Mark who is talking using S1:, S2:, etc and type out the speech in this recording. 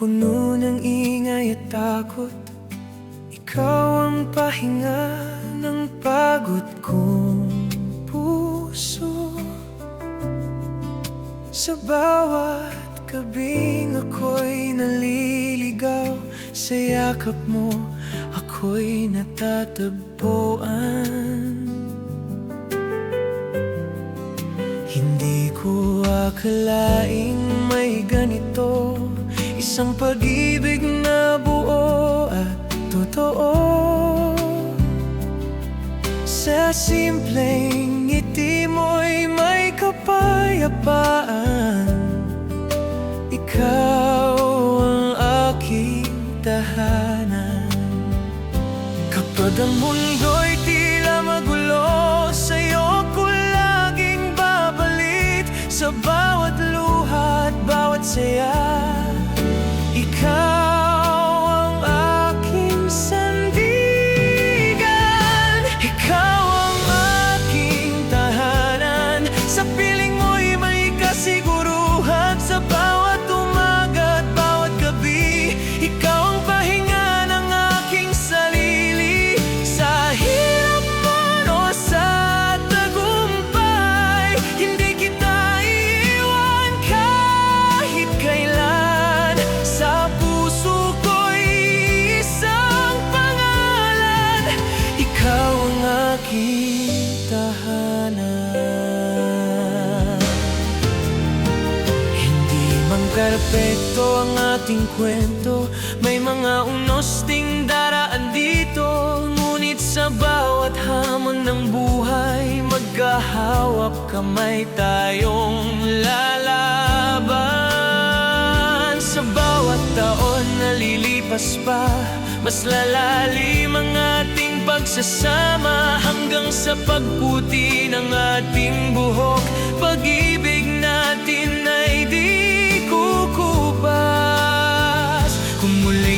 S1: puno ng ingay at takot. Ikaw ang pahinga ng pagod kong puso. Sa bawat gabing ako'y naliligaw, sa yakap mo ako'y natatagpuan. Hindi ko akalaing may ganito, isang pag-ibig na buo at totoo. Sa simpleng ngiti mo'y may kapayapaan. Ikaw ang aking tahanan. Kapag ang mundo'y tila magulo, sa'yo ko laging babalik. Sa bawat luha at bawat saya, ikaw ang aking sandigan. Ikaw ang aking tahanan. Sa piling mo'y may kasiguruhan. Sa bawat umaga at bawat gabi, ikaw ang pahinga ng aking sarili. Sa hirap man o sa tagumpay, hindi kita iiwan kahit kailan. Sa puso ko'y isang pangalan, ikaw ang aking tahanan. Hindi man perpekto ang ating kwento, may mga unos ding daraan dito. Ngunit sa bawat hamon ng buhay, magkahawak kamay tayong lalaban. Sa bawat taon na lilipas pa, mas lalalim ang ating pagsasama, hanggang sa pagputi ng ating buhok. Pag-ibig natin ay di kukupas. Kung muli